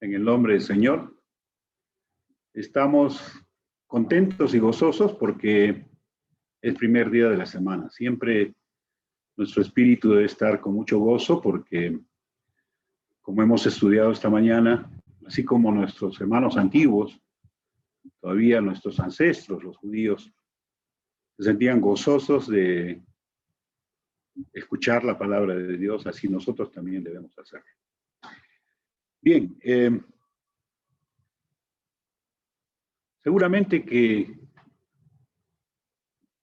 En el nombre del Señor, estamos contentos y gozosos porque es primer día de la semana. Siempre nuestro espíritu debe estar con mucho gozo porque, como hemos estudiado esta mañana, así como nuestros hermanos antiguos, todavía nuestros ancestros, los judíos, se sentían gozosos de escuchar la palabra de Dios, así nosotros también debemos hacerlo. Bien, seguramente que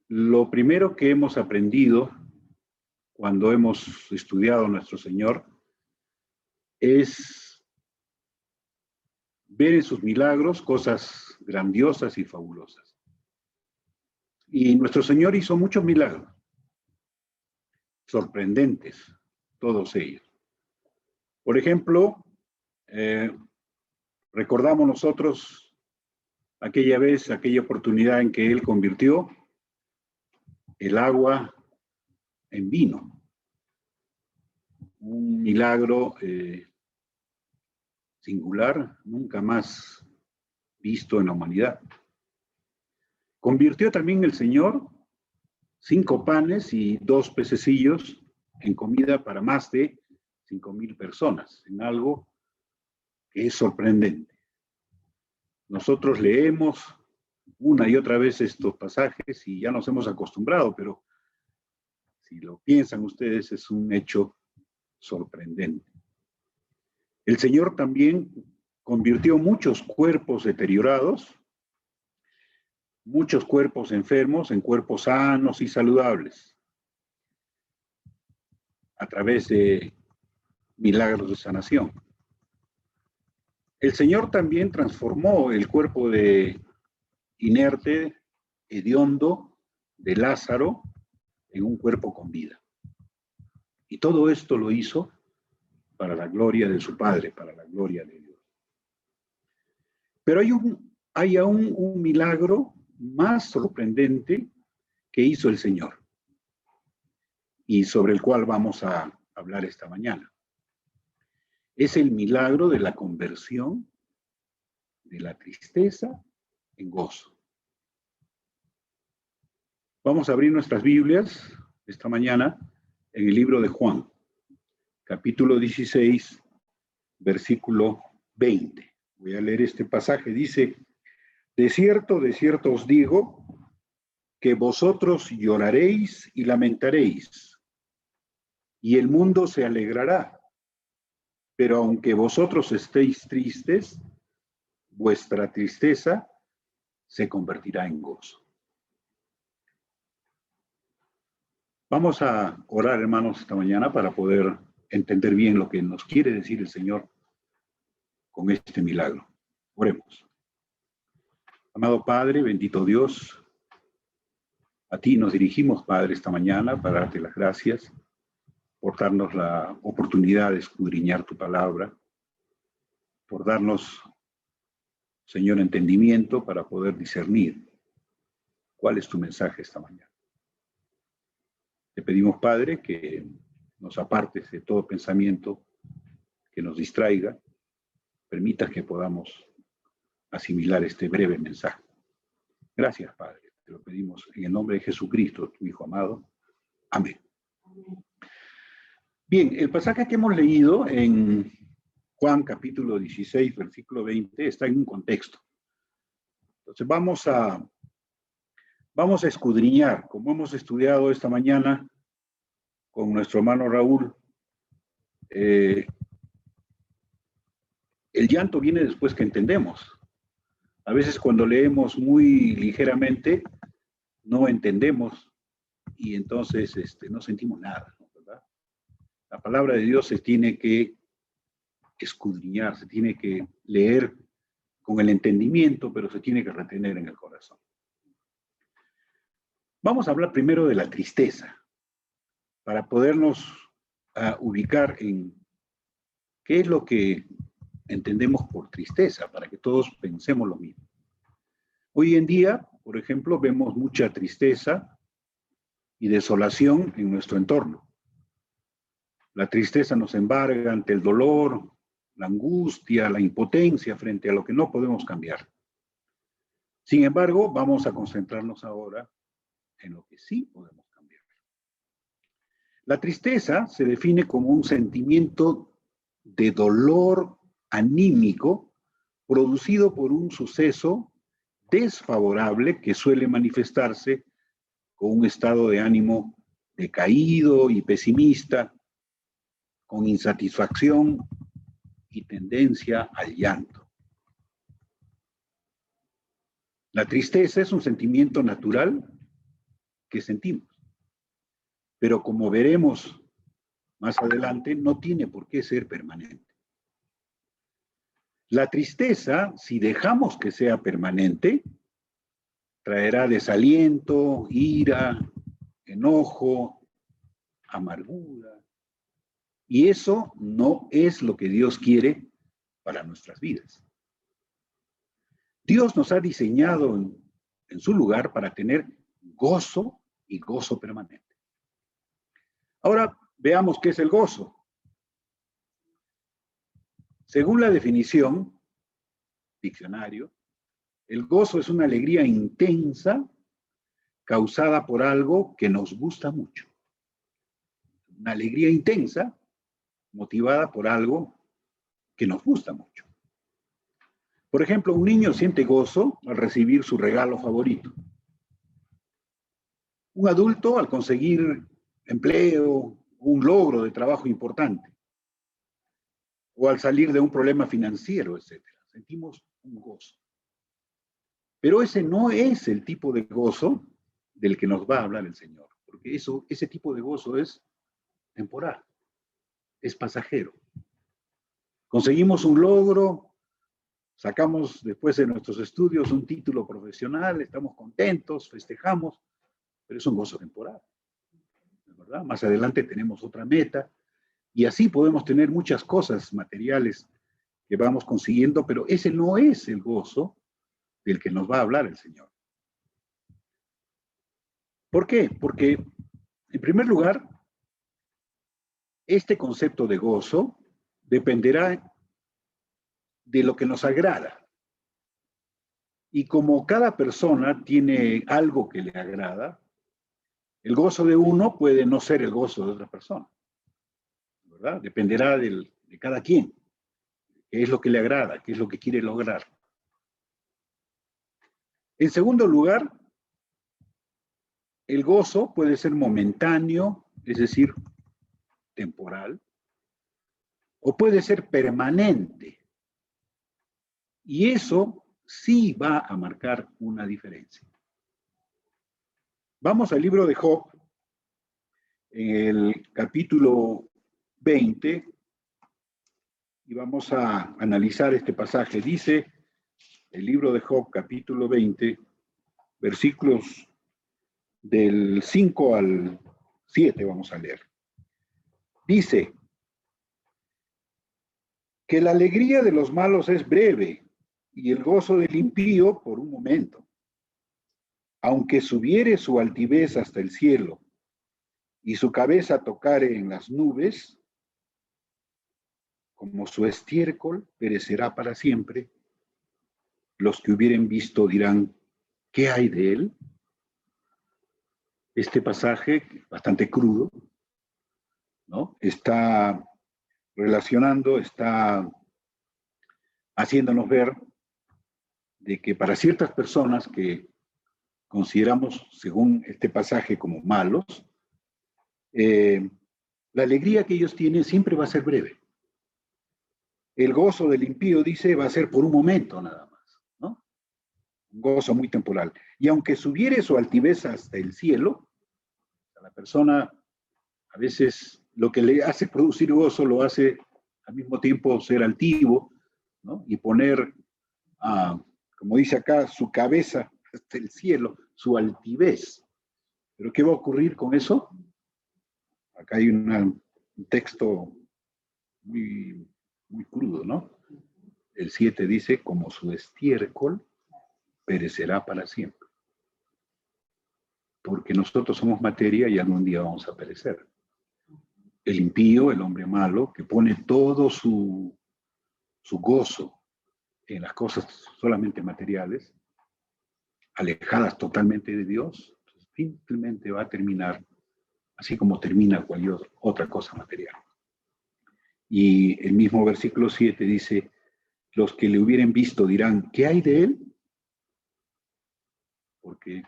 lo primero que hemos aprendido cuando hemos estudiado a nuestro Señor es ver en sus milagros cosas grandiosas y fabulosas. Y nuestro Señor hizo muchos milagros, sorprendentes, todos ellos. Por ejemplo, recordamos nosotros aquella vez, aquella oportunidad en que Él convirtió el agua en vino. Un milagro singular, nunca más visto en la humanidad. Convirtió también el Señor 5 panes y 2 pececillos en comida para más de 5,000 personas, en algo que es sorprendente. Nosotros leemos una y otra vez estos pasajes y ya nos hemos acostumbrado, pero si lo piensan ustedes, es un hecho sorprendente. El Señor también convirtió muchos cuerpos deteriorados, muchos cuerpos enfermos en cuerpos sanos y saludables, a través de milagros de sanación. El Señor también transformó el cuerpo de inerte, hediondo, de Lázaro, en un cuerpo con vida. Y todo esto lo hizo para la gloria de su Padre, para la gloria de Dios. Pero hay aún un milagro más sorprendente que hizo el Señor y sobre el cual vamos a hablar esta mañana. Es el milagro de la conversión de la tristeza en gozo. Vamos a abrir nuestras Biblias esta mañana en el libro de Juan, capítulo 16, versículo 20. Voy a leer este pasaje. Dice: de cierto os digo, que vosotros lloraréis y lamentaréis, y el mundo se alegrará. Pero aunque vosotros estéis tristes, vuestra tristeza se convertirá en gozo. Vamos a orar, hermanos, esta mañana para poder entender bien lo que nos quiere decir el Señor con este milagro. Oremos. Amado Padre, bendito Dios, a ti nos dirigimos, Padre, esta mañana para darte las gracias por darnos la oportunidad de escudriñar tu palabra, por darnos, Señor, entendimiento para poder discernir cuál es tu mensaje esta mañana. Te pedimos, Padre, que nos apartes de todo pensamiento que nos distraiga, permitas que podamos asimilar este breve mensaje. Gracias, Padre. Te lo pedimos en el nombre de Jesucristo, tu Hijo amado. Amén. Bien, el pasaje que hemos leído en Juan capítulo 16, versículo 20, está en un contexto. Entonces vamos a escudriñar, como hemos estudiado esta mañana con nuestro hermano Raúl. El llanto viene después que entendemos. A veces cuando leemos muy ligeramente, no entendemos y entonces no sentimos nada, ¿verdad? La palabra de Dios se tiene que escudriñar, se tiene que leer con el entendimiento, pero se tiene que retener en el corazón. Vamos a hablar primero de la tristeza, para podernos ubicar en qué es lo que entendemos por tristeza, para que todos pensemos lo mismo. Hoy en día, por ejemplo, vemos mucha tristeza y desolación en nuestro entorno. La tristeza nos embarga ante el dolor, la angustia, la impotencia frente a lo que no podemos cambiar. Sin embargo, vamos a concentrarnos ahora en lo que sí podemos cambiar. La tristeza se define como un sentimiento de dolor anímico producido por un suceso desfavorable que suele manifestarse con un estado de ánimo decaído y pesimista, con insatisfacción y tendencia al llanto. La tristeza es un sentimiento natural que sentimos, pero como veremos más adelante, no tiene por qué ser permanente. La tristeza, si dejamos que sea permanente, traerá desaliento, ira, enojo, amargura. Y eso no es lo que Dios quiere para nuestras vidas. Dios nos ha diseñado en su lugar para tener gozo y gozo permanente. Ahora veamos qué es el gozo. Según la definición, diccionario, el gozo es una alegría intensa causada por algo que nos gusta mucho. Una alegría intensa motivada por algo que nos gusta mucho. Por ejemplo, un niño siente gozo al recibir su regalo favorito. Un adulto al conseguir empleo, un logro de trabajo importante. O al salir de un problema financiero, etc. Sentimos un gozo. Pero ese no es el tipo de gozo del que nos va a hablar el Señor. Porque ese tipo de gozo es temporal, es pasajero. Conseguimos un logro, sacamos después de nuestros estudios un título profesional, estamos contentos, festejamos, pero es un gozo temporal, ¿verdad? Más adelante tenemos otra meta y así podemos tener muchas cosas materiales que vamos consiguiendo, pero ese no es el gozo del que nos va a hablar el Señor. ¿Por qué? Porque, en primer lugar, este concepto de gozo dependerá de lo que nos agrada. Y como cada persona tiene algo que le agrada, el gozo de uno puede no ser el gozo de otra persona, ¿verdad? Dependerá de cada quien, qué es lo que le agrada, qué es lo que quiere lograr. En segundo lugar, el gozo puede ser momentáneo, es decir, temporal, o puede ser permanente. Y eso sí va a marcar una diferencia. Vamos al libro de Job, en el capítulo 20, y vamos a analizar este pasaje. Dice el libro de Job, capítulo 20, versículos del 5 al 7, vamos a leer. Dice que la alegría de los malos es breve y el gozo del impío por un momento. Aunque subiere su altivez hasta el cielo y su cabeza tocare en las nubes, como su estiércol perecerá para siempre, los que hubieren visto dirán, ¿qué hay de él? Este pasaje, bastante crudo, ¿no? Está relacionando, está haciéndonos ver de que para ciertas personas que consideramos, según este pasaje, como malos, la alegría que ellos tienen siempre va a ser breve. El gozo del impío, dice, va a ser por un momento nada más, ¿no? Un gozo muy temporal. Y aunque subiere su altivez hasta el cielo, a la persona a veces lo que le hace producir gozo lo hace al mismo tiempo ser altivo, ¿no? Y poner, como dice acá, su cabeza hasta el cielo, su altivez. ¿Pero qué va a ocurrir con eso? Acá hay un texto muy, muy crudo, ¿no? El 7 dice, como su estiércol perecerá para siempre. Porque nosotros somos materia y algún día vamos a perecer. El impío, el hombre malo, que pone todo su su gozo en las cosas solamente materiales, alejadas totalmente de Dios, simplemente va a terminar así como termina cualquier otra cosa material. Y el mismo versículo 7 dice, los que le hubieran visto dirán, ¿qué hay de él? Porque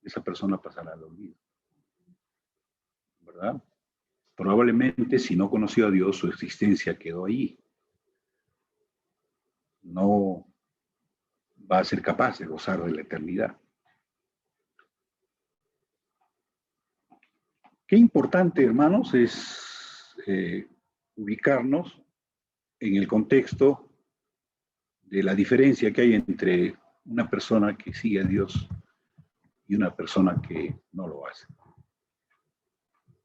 esa persona pasará al olvido, ¿verdad? Probablemente si no conoció a Dios, su existencia quedó ahí. No va a ser capaz de gozar de la eternidad. Qué importante, hermanos, es ubicarnos en el contexto de la diferencia que hay entre una persona que sigue a Dios y una persona que no lo hace.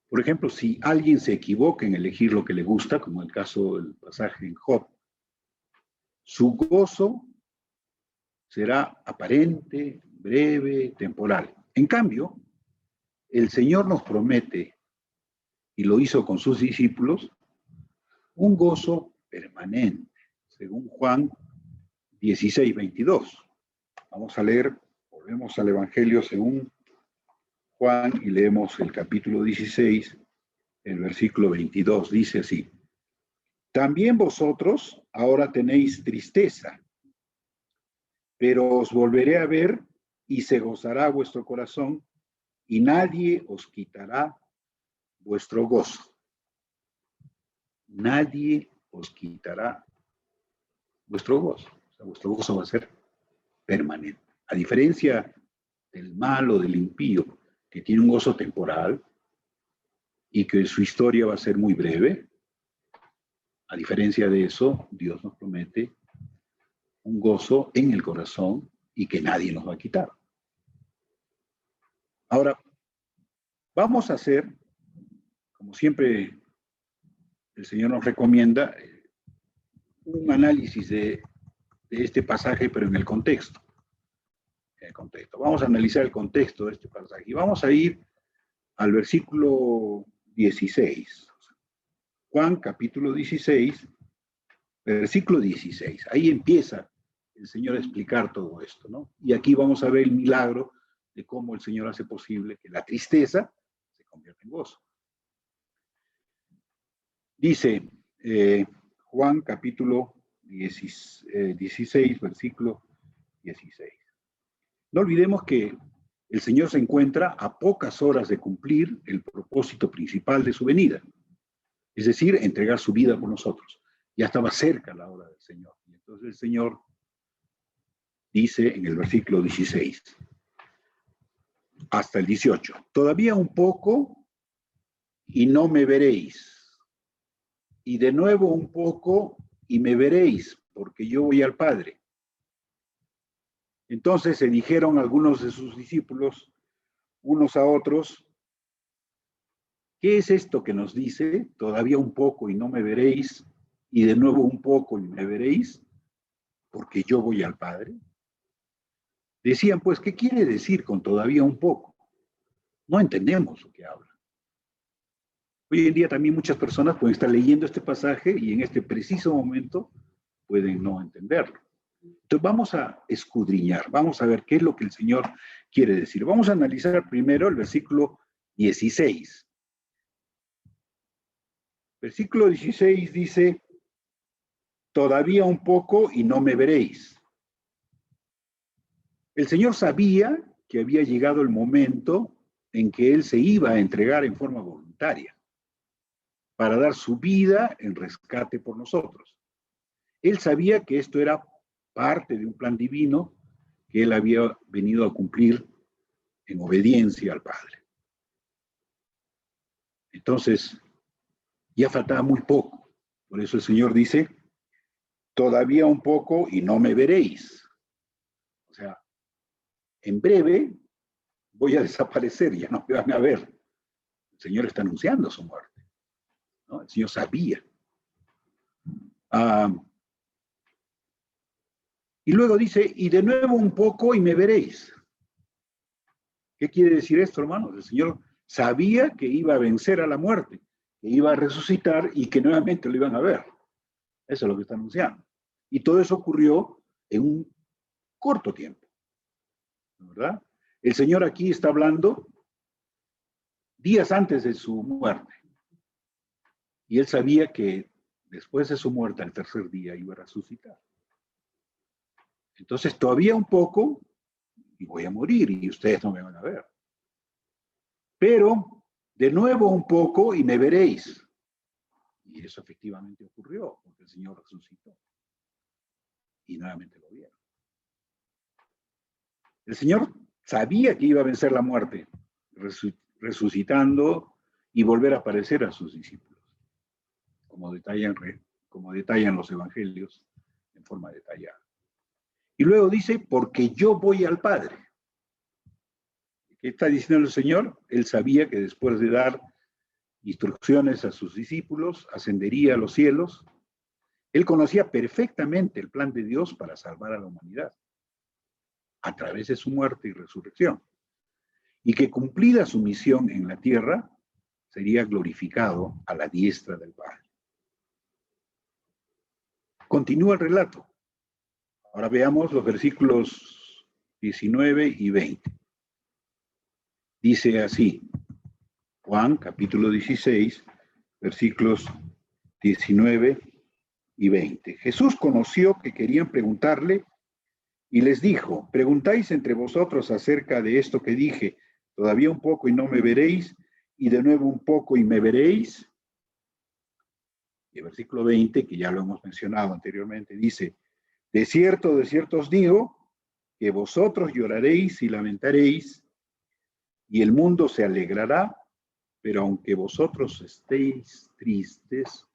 Por ejemplo, si alguien se equivoca en elegir lo que le gusta, como el caso del pasaje en Job, su gozo será aparente, breve, temporal. En cambio, el Señor nos promete, y lo hizo con sus discípulos, un gozo permanente, según Juan 16:22. Vamos a leer, volvemos al Evangelio según Juan y leemos el capítulo 16, el versículo 22. Dice así, también vosotros ahora tenéis tristeza, pero os volveré a ver y se gozará vuestro corazón y nadie os quitará vuestro gozo. Nadie os quitará vuestro gozo. O sea, vuestro gozo va a ser permanente. A diferencia del malo, del impío, que tiene un gozo temporal y que su historia va a ser muy breve, a diferencia de eso, Dios nos promete un gozo en el corazón y que nadie nos va a quitar. Ahora, vamos a hacer, como siempre el Señor nos recomienda, un análisis de este pasaje, pero en el contexto. Vamos a analizar el contexto de este pasaje y vamos a ir al versículo 16. Juan capítulo 16, versículo 16. Ahí empieza el Señor a explicar todo esto, ¿no? Y aquí vamos a ver el milagro de cómo el Señor hace posible que la tristeza se convierta en gozo. Dice Juan capítulo 16, versículo 16. No olvidemos que el Señor se encuentra a pocas horas de cumplir el propósito principal de su venida, es decir, entregar su vida por nosotros. Ya estaba cerca la hora del Señor. Y entonces el Señor dice en el versículo 16 hasta el 18, todavía un poco y no me veréis. Y de nuevo un poco y me veréis, porque yo voy al Padre. Entonces se dijeron algunos de sus discípulos, unos a otros, ¿qué es esto que nos dice? Todavía un poco y no me veréis, y de nuevo un poco y me veréis, porque yo voy al Padre. Decían, pues, ¿qué quiere decir con todavía un poco? No entendemos lo que habla. Hoy en día también muchas personas pueden estar leyendo este pasaje y en este preciso momento pueden no entenderlo. Entonces vamos a escudriñar, vamos a ver qué es lo que el Señor quiere decir. Vamos a analizar primero el versículo 16. Versículo 16 dice, todavía un poco y no me veréis. El Señor sabía que había llegado el momento en que Él se iba a entregar en forma voluntaria para dar su vida en rescate por nosotros. Él sabía que esto era parte de un plan divino que Él había venido a cumplir en obediencia al Padre. Entonces, ya faltaba muy poco. Por eso el Señor dice, todavía un poco y no me veréis. O sea, en breve voy a desaparecer, ya no me van a ver. El Señor está anunciando su muerte, ¿no? El Señor sabía. Y luego dice, y de nuevo un poco y me veréis. ¿Qué quiere decir esto, hermanos? El Señor sabía que iba a vencer a la muerte, que iba a resucitar y que nuevamente lo iban a ver. Eso es lo que está anunciando. Y todo eso ocurrió en un corto tiempo, ¿verdad? El Señor aquí está hablando días antes de su muerte. Y él sabía que después de su muerte, al tercer día, iba a resucitar. Entonces, todavía un poco, y voy a morir, y ustedes no me van a ver. Pero, de nuevo un poco, y me veréis. Y eso efectivamente ocurrió, porque el Señor resucitó. Y nuevamente lo vieron. El Señor sabía que iba a vencer la muerte, resucitando y volver a aparecer a sus discípulos, como detallan los evangelios en forma detallada. Y luego dice, porque yo voy al Padre. ¿Qué está diciendo el Señor? Él sabía que después de dar instrucciones a sus discípulos, ascendería a los cielos. Él conocía perfectamente el plan de Dios para salvar a la humanidad, a través de su muerte y resurrección. Y que cumplida su misión en la tierra, sería glorificado a la diestra del Padre. Continúa el relato. Ahora veamos los versículos 19 y 20. Dice así, Juan, capítulo 16, versículos 19 y 20. Jesús conoció que querían preguntarle y les dijo, preguntáis entre vosotros acerca de esto que dije, todavía un poco y no me veréis, y de nuevo un poco y me veréis. Y el versículo 20, que ya lo hemos mencionado anteriormente, dice, de cierto os digo, que vosotros lloraréis y lamentaréis, y el mundo se alegrará, pero aunque vosotros estéis tristes,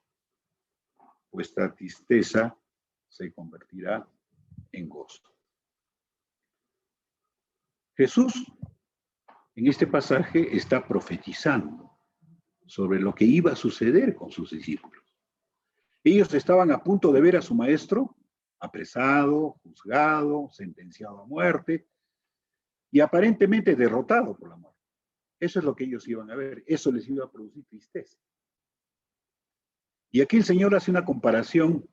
vuestra tristeza se convertirá en gozo. Jesús, en este pasaje, está profetizando sobre lo que iba a suceder con sus discípulos. Ellos estaban a punto de ver a su maestro apresado, juzgado, sentenciado a muerte y aparentemente derrotado por la muerte. Eso es lo que ellos iban a ver. Eso les iba a producir tristeza. Y aquí el Señor hace una comparación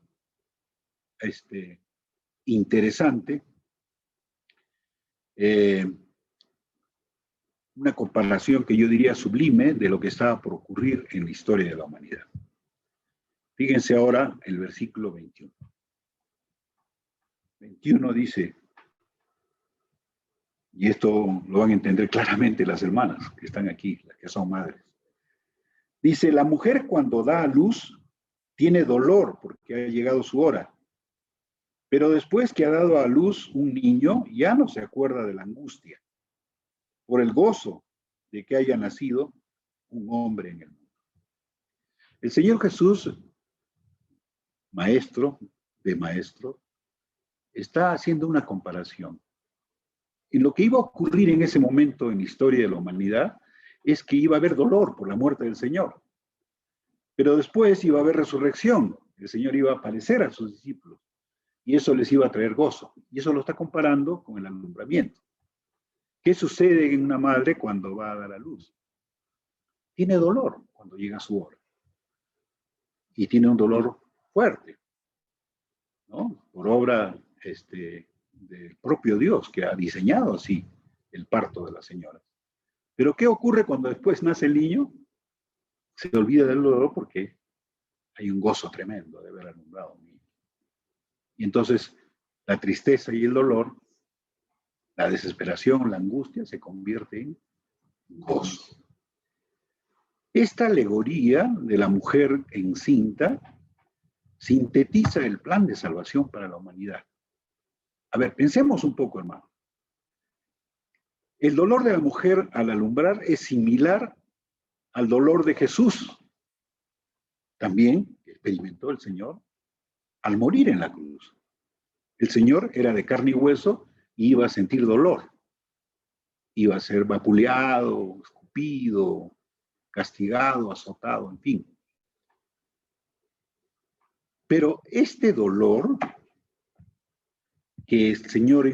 interesante, una comparación que yo diría sublime de lo que estaba por ocurrir en la historia de la humanidad. Fíjense ahora el versículo 21. 21 dice, y esto lo van a entender claramente las hermanas que están aquí, las que son madres. Dice, la mujer cuando da a luz tiene dolor porque ha llegado su hora, pero después que ha dado a luz un niño, ya no se acuerda de la angustia por el gozo de que haya nacido un hombre en el mundo. El Señor Jesús, maestro de maestros, está haciendo una comparación. Y lo que iba a ocurrir en ese momento en la historia de la humanidad es que iba a haber dolor por la muerte del Señor. Pero después iba a haber resurrección. El Señor iba a aparecer a sus discípulos. Y eso les iba a traer gozo. Y eso lo está comparando con el alumbramiento. ¿Qué sucede en una madre cuando va a dar a luz? Tiene dolor cuando llega su hora. Y tiene un dolor fuerte, ¿no? Por obra del propio Dios, que ha diseñado así el parto de la señora. Pero ¿qué ocurre cuando después nace el niño? Se olvida del dolor porque hay un gozo tremendo de haber alumbrado a un niño. Y entonces la tristeza y el dolor, la desesperación, la angustia se convierte en gozo. Esta alegoría de la mujer encinta sintetiza el plan de salvación para la humanidad. A ver, pensemos un poco, hermano. El dolor de la mujer al alumbrar es similar al dolor de Jesús. También experimentó el Señor al morir en la cruz. El Señor era de carne y hueso y iba a sentir dolor. Iba a ser vapuleado, escupido, castigado, azotado, en fin. Pero este dolor que el Señor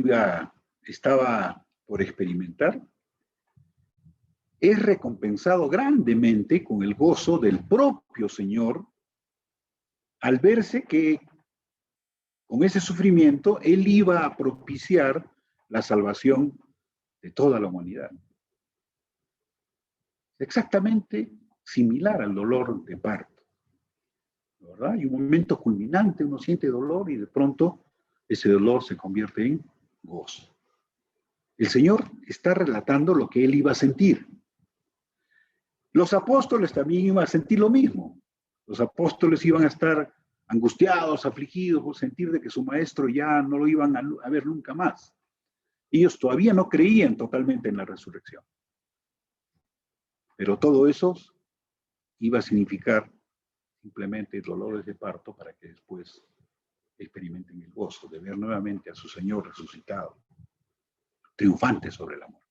estaba por experimentar es recompensado grandemente con el gozo del propio Señor al verse que con ese sufrimiento, Él iba a propiciar la salvación de toda la humanidad. Exactamente similar al dolor de parto, ¿verdad? Hay un momento culminante, uno siente dolor y de pronto ese dolor se convierte en gozo. El Señor está relatando lo que Él iba a sentir. Los apóstoles también iban a sentir lo mismo. Los apóstoles iban a estar angustiados, afligidos por sentir de que su maestro ya no lo iban a ver nunca más. Ellos todavía no creían totalmente en la resurrección. Pero todo eso iba a significar simplemente dolores de parto para que después experimenten el gozo de ver nuevamente a su Señor resucitado, triunfante sobre la muerte.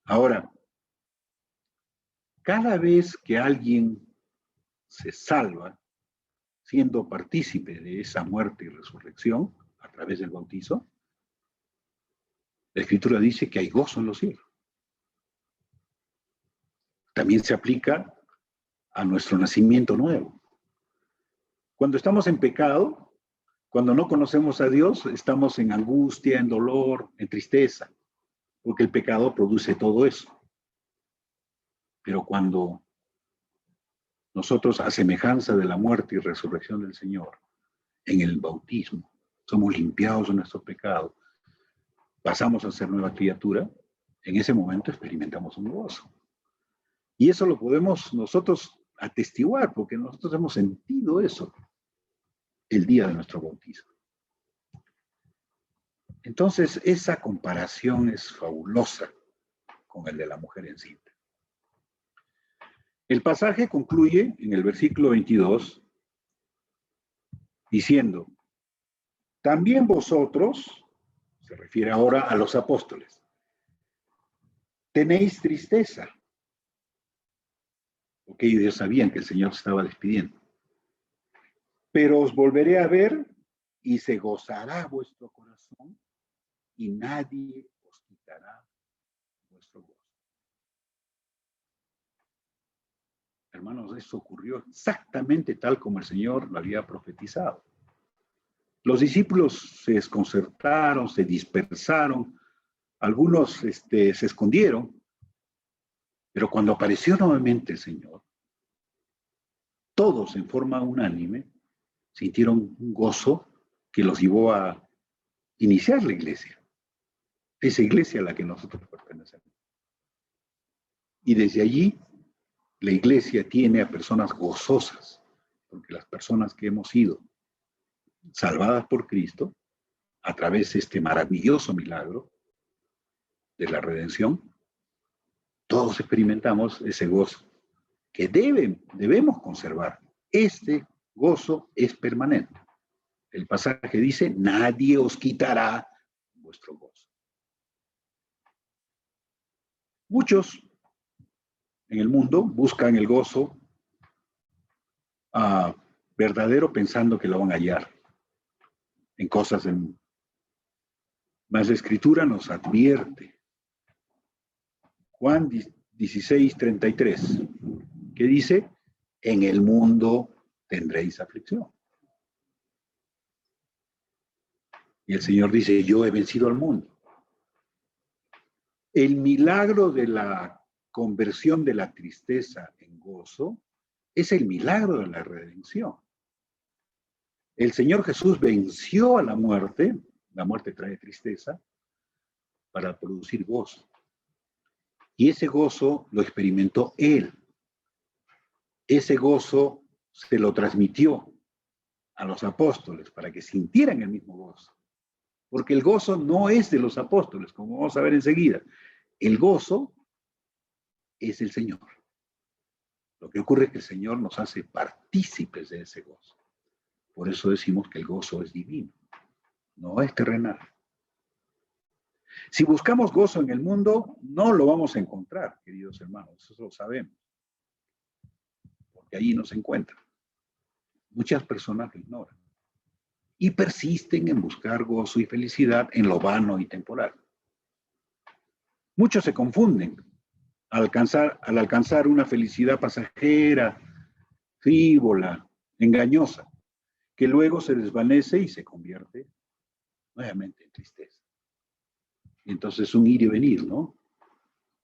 Ahora, cada vez que alguien se salva, siendo partícipe de esa muerte y resurrección a través del bautizo, la Escritura dice que hay gozo en los cielos. También se aplica a nuestro nacimiento nuevo. Cuando estamos en pecado, cuando no conocemos a Dios, estamos en angustia, en dolor, en tristeza, porque el pecado produce todo eso. Pero cuando nosotros, a semejanza de la muerte y resurrección del Señor, en el bautismo, somos limpiados de nuestro pecado, pasamos a ser nueva criatura, en ese momento experimentamos un gozo. Y eso lo podemos nosotros atestiguar, porque nosotros hemos sentido eso el día de nuestro bautismo. Entonces, esa comparación es fabulosa con el de la mujer encinta. El pasaje concluye en el versículo 22 diciendo, también vosotros, se refiere ahora a los apóstoles, tenéis tristeza, porque ellos sabían que el Señor se estaba despidiendo. Pero os volveré a ver y se gozará vuestro corazón y nadie os quitará vuestro gozo. Hermanos, eso ocurrió exactamente tal como el Señor lo había profetizado. Los discípulos se desconcertaron, se dispersaron, algunos se escondieron, pero cuando apareció nuevamente el Señor, todos en forma unánime sintieron un gozo que los llevó a iniciar la iglesia, esa iglesia a la que nosotros pertenecemos. Y desde allí, la iglesia tiene a personas gozosas, porque las personas que hemos sido salvadas por Cristo, a través de este maravilloso milagro de la redención, todos experimentamos ese gozo que debemos conservar. Este gozo es permanente. El pasaje dice, nadie os quitará vuestro gozo. Muchos en el mundo buscan el gozo verdadero pensando que lo van a hallar en cosas del mundo. Mas la Escritura nos advierte. Juan 16:33, que dice, en el mundo tendréis aflicción. Y el Señor dice, yo he vencido al mundo. El milagro de la conversión de la tristeza en gozo es el milagro de la redención. El Señor Jesús venció a la muerte trae tristeza, para producir gozo. Y ese gozo lo experimentó Él. Ese gozo se lo transmitió a los apóstoles para que sintieran el mismo gozo. Porque el gozo no es de los apóstoles, como vamos a ver enseguida. El gozo es el Señor. Lo que ocurre es que el Señor nos hace partícipes de ese gozo. Por eso decimos que el gozo es divino, no es terrenal. Si buscamos gozo en el mundo, no lo vamos a encontrar, queridos hermanos, eso lo sabemos. Porque allí no se encuentra. Muchas personas lo ignoran y persisten en buscar gozo y felicidad en lo vano y temporal. Muchos se confunden al alcanzar una felicidad pasajera, frívola, engañosa, que luego se desvanece y se convierte nuevamente en tristeza. Y entonces un ir y venir, ¿no?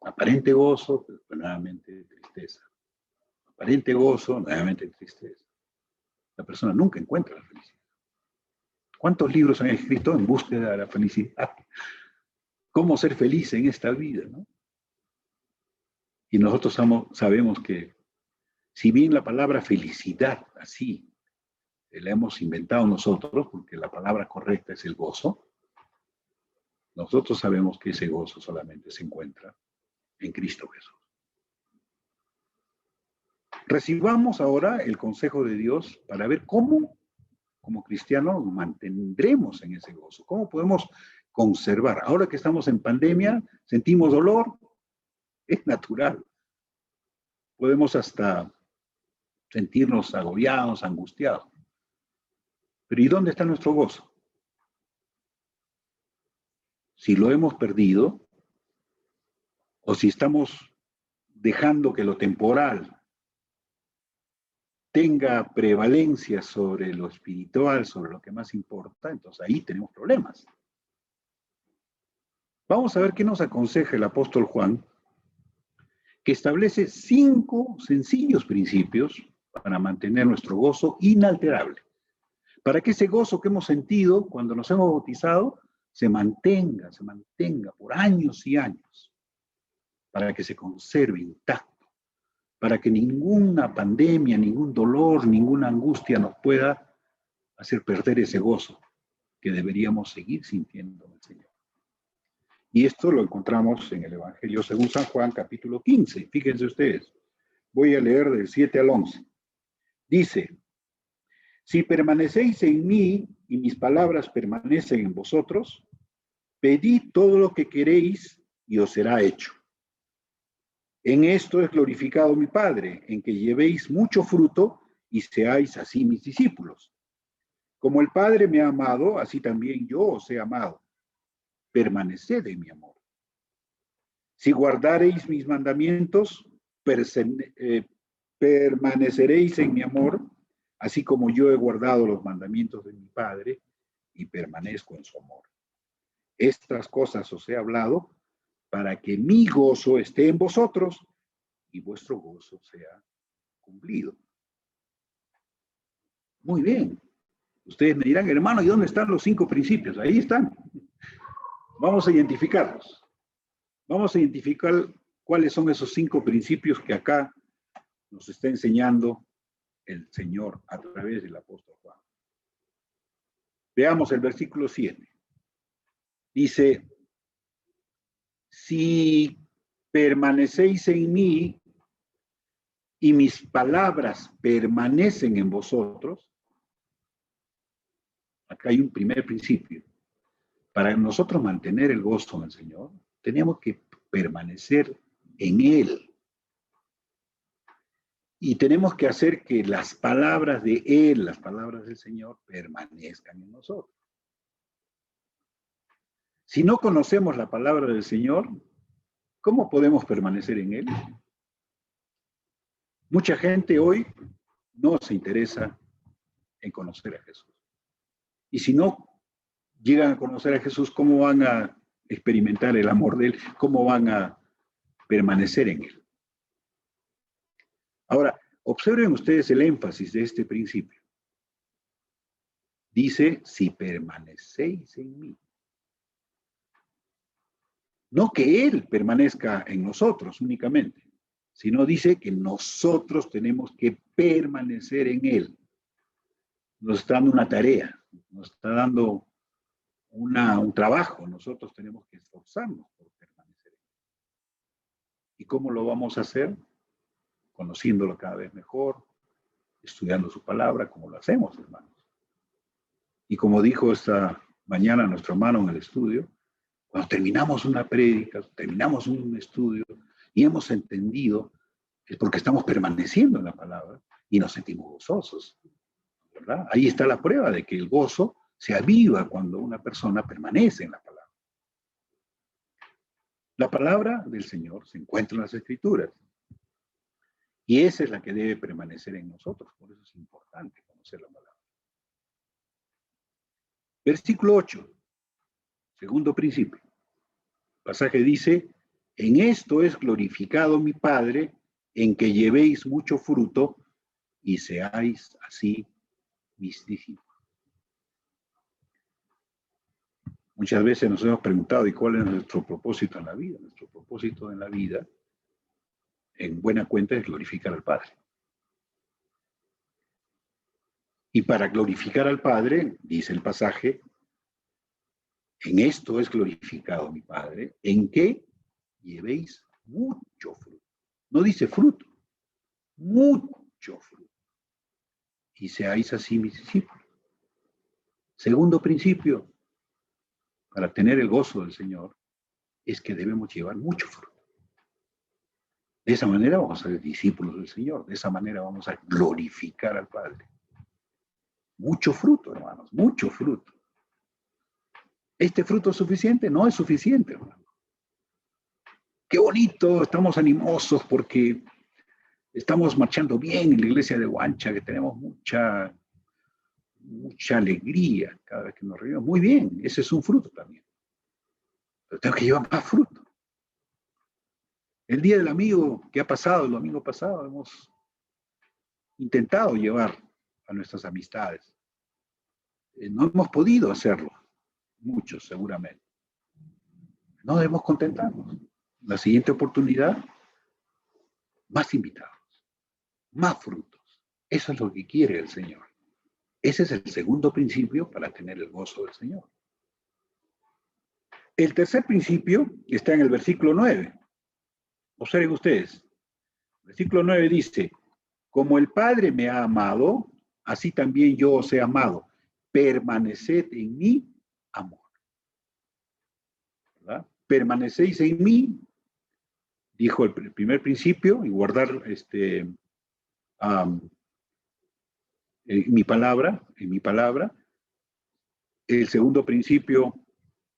Aparente gozo, pero nuevamente tristeza. Aparente gozo, nuevamente tristeza. La persona nunca encuentra la felicidad. ¿Cuántos libros han escrito en búsqueda de la felicidad? ¿Cómo ser feliz en esta vida, ¿no? Y nosotros sabemos que, si bien la palabra felicidad, así, la hemos inventado nosotros, porque la palabra correcta es el gozo, nosotros sabemos que ese gozo solamente se encuentra en Cristo Jesús. Recibamos ahora el consejo de Dios para ver cómo, como cristianos, nos mantendremos en ese gozo. ¿Cómo podemos conservar? Ahora que estamos en pandemia, sentimos dolor, es natural. Podemos hasta sentirnos agobiados, angustiados. Pero ¿y dónde está nuestro gozo? Si lo hemos perdido, o si estamos dejando que lo temporal tenga prevalencia sobre lo espiritual, sobre lo que más importa, entonces ahí tenemos problemas. Vamos a ver qué nos aconseja el apóstol Juan, que establece 5 sencillos principios para mantener nuestro gozo inalterable. Para que ese gozo que hemos sentido cuando nos hemos bautizado se mantenga por años y años, para que se conserve intacto, para que ninguna pandemia, ningún dolor, ninguna angustia nos pueda hacer perder ese gozo que deberíamos seguir sintiendo en el Señor. Y esto lo encontramos en el Evangelio según San Juan, capítulo 15. Fíjense ustedes, voy a leer del 7 al 11. Dice: si permanecéis en mí y mis palabras permanecen en vosotros, pedid todo lo que queréis y os será hecho. En esto es glorificado mi Padre, en que llevéis mucho fruto y seáis así mis discípulos. Como el Padre me ha amado, así también yo os he amado. Permaneced en mi amor. Si guardareis mis mandamientos, permaneceréis en mi amor, así como yo he guardado los mandamientos de mi Padre y permanezco en su amor. Estas cosas os he hablado para que mi gozo esté en vosotros y vuestro gozo sea cumplido. Muy bien. Ustedes me dirán, hermano, ¿y dónde están los 5 principios? Ahí están. Vamos a identificarlos. Vamos a identificar cuáles son esos 5 principios que acá nos está enseñando el Señor a través del apóstol Juan. Veamos el versículo 7. Dice: si permanecéis en mí y mis palabras permanecen en vosotros, acá hay un primer principio. Para nosotros mantener el gozo en el Señor, tenemos que permanecer en Él. Y tenemos que hacer que las palabras de Él, las palabras del Señor, permanezcan en nosotros. Si no conocemos la palabra del Señor, ¿cómo podemos permanecer en Él? Mucha gente hoy no se interesa en conocer a Jesús. Y si no llegan a conocer a Jesús, ¿cómo van a experimentar el amor de Él? ¿Cómo van a permanecer en Él? Ahora, observen ustedes el énfasis de este principio. Dice: si permanecéis en mí. No que Él permanezca en nosotros únicamente, sino dice que nosotros tenemos que permanecer en Él. Nos está dando una tarea, nos está dando un trabajo. Nosotros tenemos que esforzarnos por permanecer en Él. ¿Y cómo lo vamos a hacer? Conociéndolo cada vez mejor, estudiando su palabra, como lo hacemos, hermanos. Y como dijo esta mañana nuestro hermano en el estudio, cuando terminamos una prédica, terminamos un estudio y hemos entendido, es porque estamos permaneciendo en la palabra y nos sentimos gozosos, ¿verdad? Ahí está la prueba de que el gozo se aviva cuando una persona permanece en la palabra. La palabra del Señor se encuentra en las Escrituras y esa es la que debe permanecer en nosotros. Por eso es importante conocer la palabra. Versículo 8, segundo principio. El pasaje dice, en esto es glorificado mi Padre, en que llevéis mucho fruto y seáis así mis discípulos. Muchas veces nos hemos preguntado, ¿y cuál es nuestro propósito en la vida? Nuestro propósito en la vida, en buena cuenta, es glorificar al Padre. Y para glorificar al Padre, dice el pasaje, en esto es glorificado mi Padre, en que llevéis mucho fruto. No dice fruto, mucho fruto. Y seáis así mis discípulos. Segundo principio, para tener el gozo del Señor, es que debemos llevar mucho fruto. De esa manera vamos a ser discípulos del Señor. De esa manera vamos a glorificar al Padre. Mucho fruto, hermanos, mucho fruto. ¿Este fruto es suficiente? No es suficiente, hermano. Qué bonito, estamos animosos porque estamos marchando bien en la iglesia de Huancha, que tenemos mucha alegría cada vez que nos reunimos. Muy bien, ese es un fruto también. Pero tengo que llevar más fruto. El día del amigo que ha pasado, el domingo pasado, hemos intentado llevar a nuestras amistades. No hemos podido hacerlo, muchos seguramente. No debemos contentarnos. La siguiente oportunidad, más invitados, más frutos. Eso es lo que quiere el Señor. Ese es el segundo principio para tener el gozo del Señor. El tercer principio está en el versículo 9. Observen ustedes. El versículo 9 dice, como el Padre me ha amado, así también yo os he amado. Permaneced en mi amor. ¿Verdad? Permanecéis en mí, dijo el primer principio, y guardar en mi palabra. El segundo principio,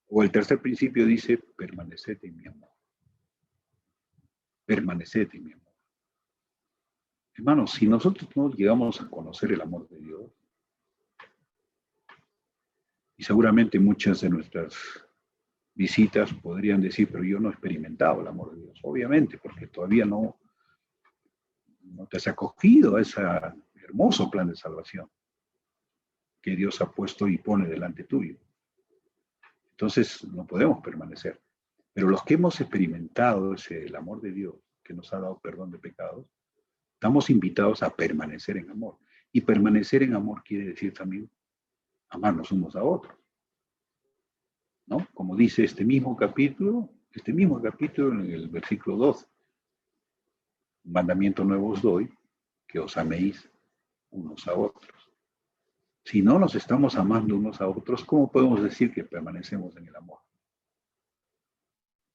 o el tercer principio dice, permaneced en mi amor. Permaneced en mi amor. Hermanos, si nosotros no llegamos a conocer el amor de Dios, y seguramente muchas de nuestras visitas podrían decir, pero yo no he experimentado el amor de Dios, obviamente, porque todavía no te has acogido a ese hermoso plan de salvación que Dios ha puesto y pone delante tuyo. Entonces no podemos permanecer. Pero los que hemos experimentado el amor de Dios, que nos ha dado perdón de pecados, estamos invitados a permanecer en amor. Y permanecer en amor quiere decir también amarnos unos a otros. ¿No? Como dice este mismo capítulo en el versículo 2. Un mandamiento nuevo os doy, que os améis unos a otros. Si no nos estamos amando unos a otros, ¿cómo podemos decir que permanecemos en el amor?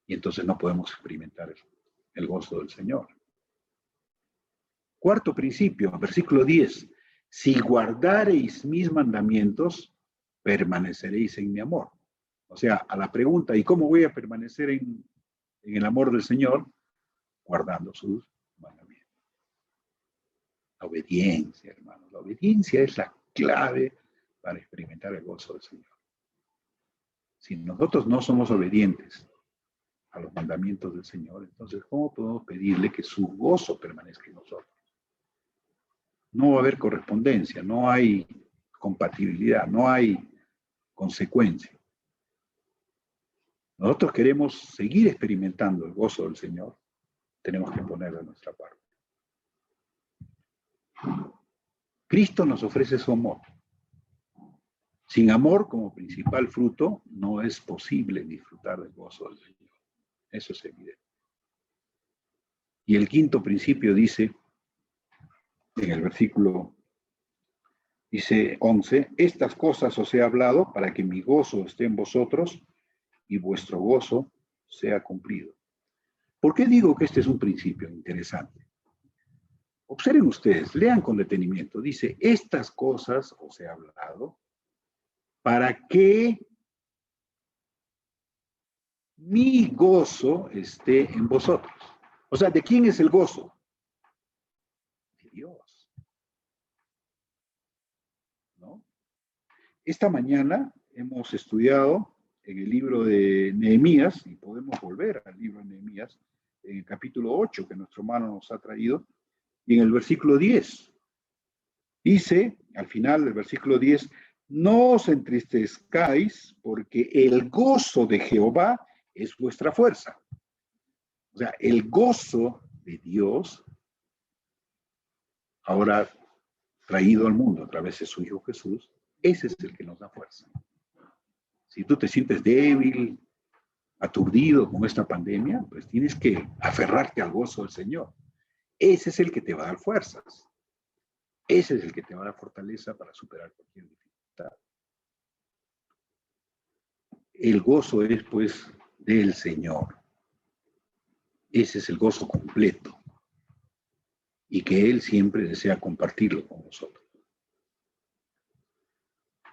Y entonces no podemos experimentar el gozo del Señor. Cuarto principio, versículo 10. Si guardareis mis mandamientos, permaneceréis en mi amor. O sea, a la pregunta, ¿y cómo voy a permanecer en el amor del Señor? Guardando sus mandamientos. La obediencia, hermanos. La obediencia es la clave para experimentar el gozo del Señor. Si nosotros no somos obedientes a los mandamientos del Señor, entonces, ¿cómo podemos pedirle que su gozo permanezca en nosotros? No va a haber correspondencia, no hay compatibilidad, no hay consecuencia. Nosotros queremos seguir experimentando el gozo del Señor, tenemos que poner de nuestra parte. Cristo nos ofrece su amor. Sin amor como principal fruto, no es posible disfrutar del gozo del Señor. Eso es evidente. Y el quinto principio dice, en el versículo, dice 11, estas cosas os he hablado para que mi gozo esté en vosotros y vuestro gozo sea cumplido. ¿Por qué digo que este es un principio interesante? Observen ustedes, lean con detenimiento. Dice, estas cosas os he hablado para que mi gozo esté en vosotros. O sea, ¿de quién es el gozo? De Dios. ¿No? Esta mañana hemos estudiado en el libro de Nehemías, y podemos volver al libro de Nehemías, en el capítulo 8 que nuestro hermano nos ha traído, y en el versículo 10. Dice, al final del versículo 10, no os entristezcáis, porque el gozo de Jehová es vuestra fuerza. O sea, el gozo de Dios, ahora traído al mundo a través de su Hijo Jesús, ese es el que nos da fuerza. Si tú te sientes débil, aturdido con esta pandemia, pues tienes que aferrarte al gozo del Señor. Ese es el que te va a dar fuerzas. Ese es el que te va a dar fortaleza para superar cualquier dificultad. El gozo es, pues, del Señor. Ese es el gozo completo. Y que Él siempre desea compartirlo con nosotros.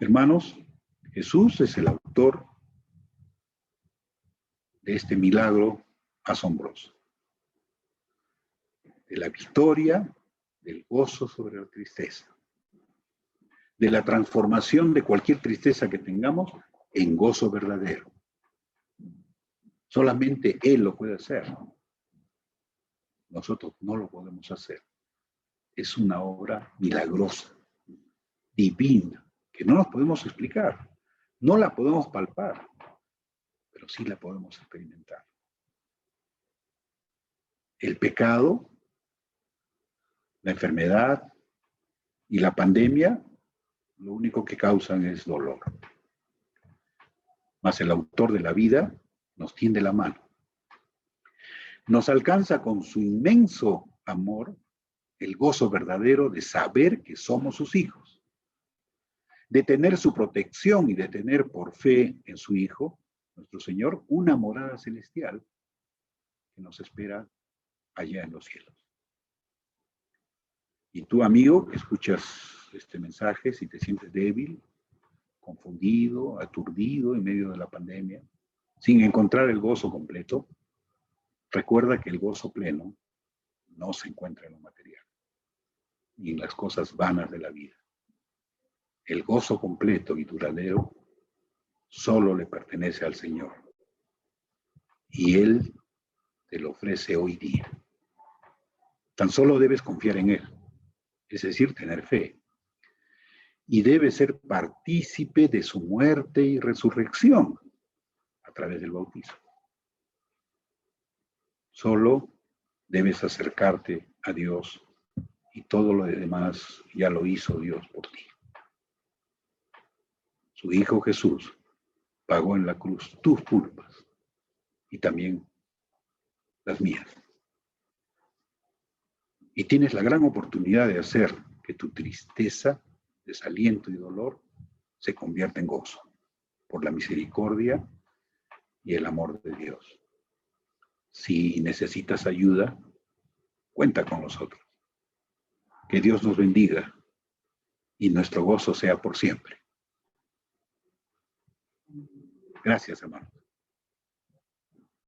Hermanos, Jesús es el autor de este milagro asombroso. De la victoria, del gozo sobre la tristeza. De la transformación de cualquier tristeza que tengamos en gozo verdadero. Solamente Él lo puede hacer. Nosotros no lo podemos hacer. Es una obra milagrosa, divina, que no nos podemos explicar. No la podemos palpar, pero sí la podemos experimentar. El pecado, la enfermedad y la pandemia, lo único que causan es dolor. Mas el autor de la vida nos tiende la mano. Nos alcanza con su inmenso amor el gozo verdadero de saber que somos sus hijos, de tener su protección y de tener por fe en su Hijo, nuestro Señor, una morada celestial que nos espera allá en los cielos. Y tú, amigo, que escuchas este mensaje, si te sientes débil, confundido, aturdido en medio de la pandemia, sin encontrar el gozo completo, recuerda que el gozo pleno no se encuentra en lo material, ni en las cosas vanas de la vida. El gozo completo y duradero solo le pertenece al Señor. Y Él te lo ofrece hoy día. Tan solo debes confiar en Él, es decir, tener fe. Y debes ser partícipe de su muerte y resurrección a través del bautismo. Solo debes acercarte a Dios y todo lo demás ya lo hizo Dios por ti. Su Hijo Jesús pagó en la cruz tus culpas y también las mías. Y tienes la gran oportunidad de hacer que tu tristeza, desaliento y dolor se convierta en gozo por la misericordia y el amor de Dios. Si necesitas ayuda, cuenta con nosotros. Que Dios nos bendiga y nuestro gozo sea por siempre. Gracias, hermano.